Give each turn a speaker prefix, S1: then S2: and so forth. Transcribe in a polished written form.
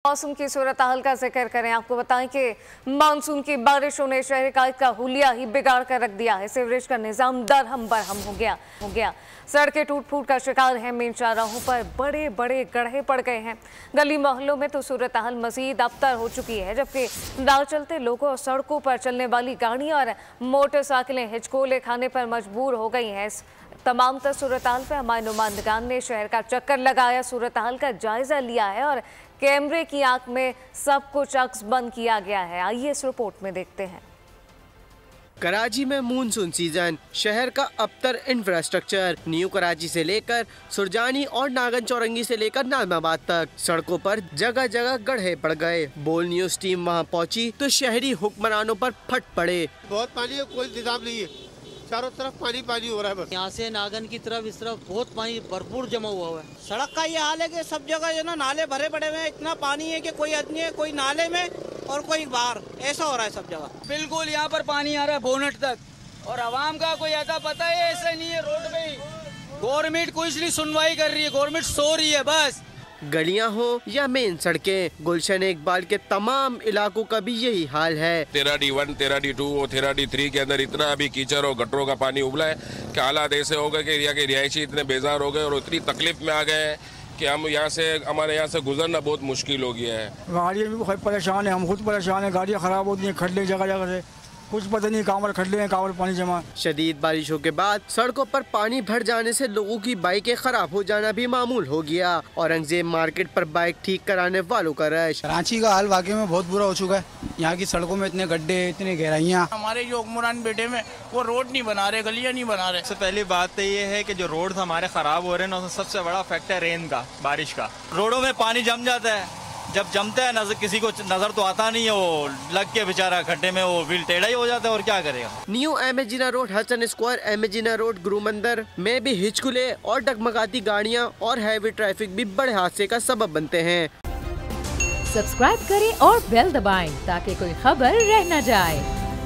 S1: मौसम की सूरत हाल का जिक्र करें, आपको बताएं कि मानसून की बारिशों ने शहर का हुलिया ही बिगाड़ कर रख दिया है। सीवरेज का निजाम दरहम बरहम हो गया। सड़कें टूट फूट का शिकार है। मेन चौराहों पर बड़े बड़े गड्ढे पड़ गए हैं। गली मोहल्लों में तो सूरत हाल मजीद अबतर हो चुकी है, जबकि राह चलते लोगों और सड़कों पर चलने वाली गाड़ियां और मोटरसाइकिलें हिचकोले खाने पर मजबूर हो गई हैं। तमाम तर सूरत हाल पर हमारे नुमाइंदगान ने शहर का चक्कर लगाया, सूरत हाल का जायजा लिया है और कैमरे की आंख में सब कुछ अक्स बंद किया गया है। आइए इस रिपोर्ट में देखते हैं।
S2: कराची में मानसून सीजन, शहर का अबतर इंफ्रास्ट्रक्चर, न्यू कराची से लेकर सुरजानी और नागन चौरंगी से लेकर नाजमाबाद तक सड़कों पर जगह जगह गड्ढे पड़ गए। बोल न्यूज टीम वहां पहुंची तो शहरी हुक्मरानों पर फट पड़े।
S3: बहुत पानी है, कोई इंतजाम नहीं है, चारों तरफ पानी पानी हो रहा है। बस
S4: यहाँ से नागन की तरफ इस तरफ बहुत पानी भरपूर जमा हुआ है। सड़क का ये हाल है कि सब जगह जो ना नाले भरे पड़े हुए हैं। इतना पानी है कि कोई आदमी है, कोई नाले में और कोई बाहर, ऐसा हो रहा है सब जगह।
S5: बिल्कुल यहाँ पर पानी आ रहा है बोनट तक, और आवाम का कोई आता पता है ऐसा नहीं है। रोड पे गवर्नमेंट कुछ नहीं सुनवाई कर रही है, गवर्नमेंट सो रही है बस।
S2: गलियां हो या मेन सड़कें, गुलशन इकबाल के तमाम इलाकों का भी यही हाल है।
S6: तेरा D1, तेरा D2 और तेरा D3 के अंदर इतना अभी कीचड़ और गटरों का पानी उबला है कि हालात ऐसे हो गए कि एरिया के रिहायशी इतने बेजार हो गए और इतनी तकलीफ में आ गए हैं कि हमारे यहाँ से गुजरना बहुत मुश्किल हो गया है।
S7: गाड़ियाँ भी परेशान है, हम खुद परेशान है। गाड़ियाँ खराब होती हैं, खड्डे जगह जगह से, कुछ पता नहीं कांवड़ खड्डे हैं, कांवड़ पानी जमा।
S2: शदीद बारिशों के बाद सड़कों पर पानी भर जाने से लोगों की बाइकें खराब हो जाना भी मामूल हो गया। औरंगजेब मार्केट पर बाइक ठीक कराने वालों का रश।
S8: कराची का हाल वाकई में बहुत बुरा हो चुका है। यहाँ की सड़कों में इतने गड्ढे, इतनी गहराइयाँ।
S5: हमारे जो हुक्मरान बेटे में वो रोड नहीं बना रहे, गलियाँ नहीं बना रहे।
S9: सबसे पहली बात तो ये है कि जो रोड हमारे खराब हो रहे हैं ना, सबसे बड़ा फैक्टर है रेन का, बारिश का। रोडों में पानी जम जाता है, जब जमता है नजर किसी को नजर तो आता नहीं है, वो लग के बेचारा खड्डे में वो व्हील टेढ़ा ही हो जाता है और क्या करेगा।
S2: न्यू एमेजिना रोड, हसन स्क्वायर, एमेजिना रोड, गुरुमंदर में भी हिचकुले और डगमगाती गाड़ियां और हैवी ट्रैफिक भी बड़े हादसे का सबब बनते हैं।
S10: सब्सक्राइब करें और बेल दबाएं ताकि कोई खबर रह न जाए।